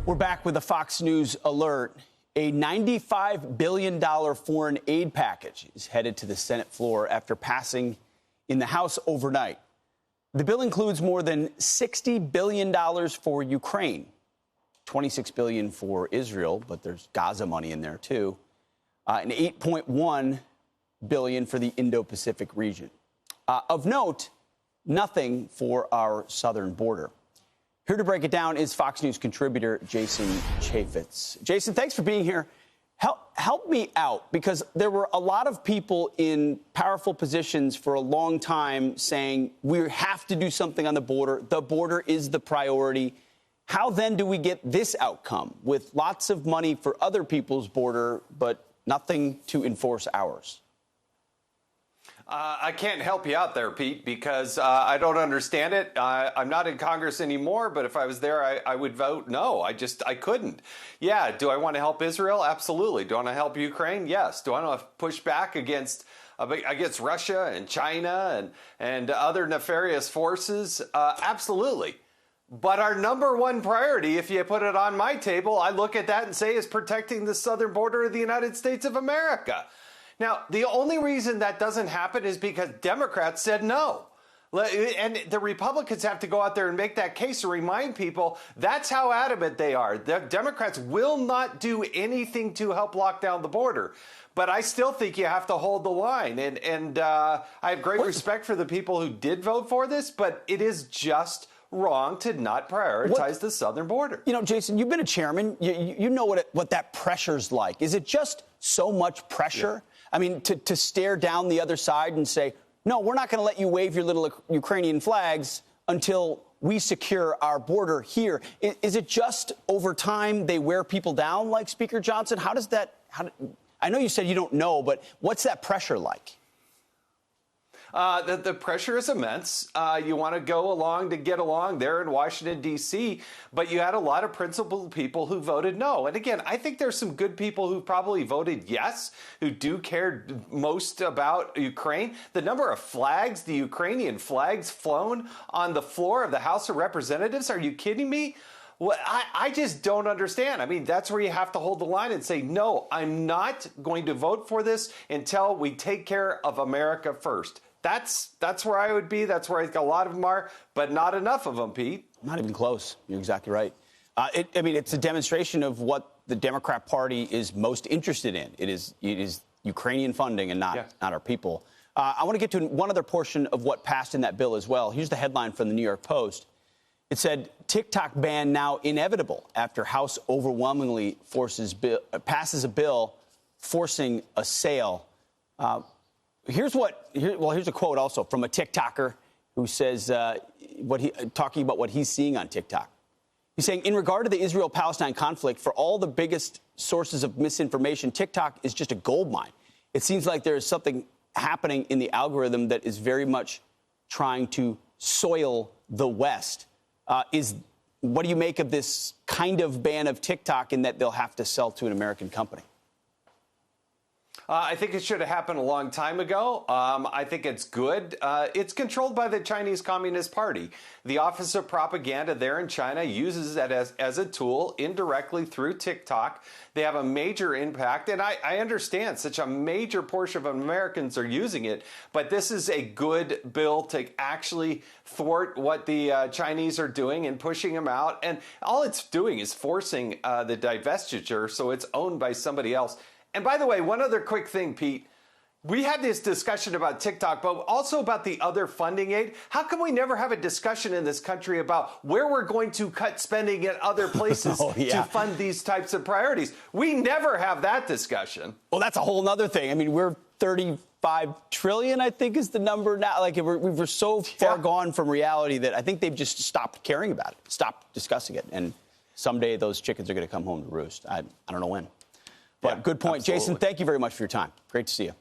We're back with a Fox News alert. A $95 billion foreign aid package is headed to the Senate floor after passing in the House overnight. The bill includes more than $60 billion for Ukraine, $26 billion for Israel, but there's Gaza money in there, too, and $8.1 billion for the Indo-Pacific region. Of note, nothing for our southern border. Here to break it down is Fox News contributor Jason Chaffetz. Jason, thanks for being here. Help me out, because there were a lot of people in powerful positions for a long time saying we have to do something on the border. The border is the priority. How then do we get this outcome with lots of money for other people's border, but nothing to enforce ours? I can't help you out there, Pete, because I don't understand it. I'm not in Congress anymore, but if I was there, I would vote no. I couldn't. Yeah, do I want to help Israel? Absolutely. Do I want to help Ukraine? Yes. Do I want to push back against Russia and China and other nefarious forces? Absolutely. But our number one priority, if you put it on my table, I look at that and say is protecting the southern border of the United States of America. Now, the only reason that doesn't happen is because Democrats said no. And the Republicans have to go out there and make that case and remind people that's how adamant they are. The Democrats will not do anything to help lock down the border. But I still think you have to hold the line. And I have great respect for the people who did vote for this, but it is just wrong to not prioritize the southern border. You know, Jason, you've been a chairman. You know what that pressure's like. Is it just so much pressure? Yeah. I mean, to stare down the other side and say, no, we're not going to let you wave your little Ukrainian flags until we secure our border here. Is it just over time they wear people down like Speaker Johnson? How does that I know you said you don't know, but what's that pressure like? The pressure is immense. You want to go along to get along there in Washington, D.C., but you had a lot of principled people who voted no. And again, I think there's some good people who probably voted yes, who do care most about Ukraine. The number of flags, the Ukrainian flags flown on the floor of the House of Representatives, are you kidding me? Well, I just don't understand. I mean, that's where you have to hold the line and say, no, I'm not going to vote for this until we take care of America first. That's where I would be. That's where I think a lot of them are, but not enough of them, Pete. Not even close. You're exactly right. It's a demonstration of what the Democrat Party is most interested in. It is Ukrainian funding and not our people. I want to get to one other portion of what passed in that bill as well. Here's the headline from the New York Post. It said, TikTok ban now inevitable after House overwhelmingly passes a bill forcing a sale. Here's a quote also from a TikToker who says talking about what he's seeing on TikTok. He's saying, in regard to the Israel-Palestine conflict, for all the biggest sources of misinformation, TikTok is just a gold mine. It seems like there is something happening in the algorithm that is very much trying to soil the West. What do you make of this kind of ban of TikTok in that they'll have to sell to an American company? I think it should have happened a long time ago. I think it's good. It's controlled by the Chinese Communist Party. The Office of Propaganda there in China uses that as a tool indirectly through TikTok. They have a major impact, and I understand such a major portion of Americans are using it, but this is a good bill to actually thwart what the Chinese are doing and pushing them out. And all it's doing is forcing the divestiture so it's owned by somebody else. And by the way, one other quick thing, Pete. We had this discussion about TikTok, but also about the other funding aid. How come we never have a discussion in this country about where we're going to cut spending at other places to fund these types of priorities? We never have that discussion. Well, that's a whole other thing. I mean, we're 35 trillion, I think, is the number now. Like, we're so far gone from reality that I think they've just stopped caring about it, stopped discussing it. And someday those chickens are going to come home to roost. I don't know when. But good point. Absolutely. Jason, thank you very much for your time. Great to see you.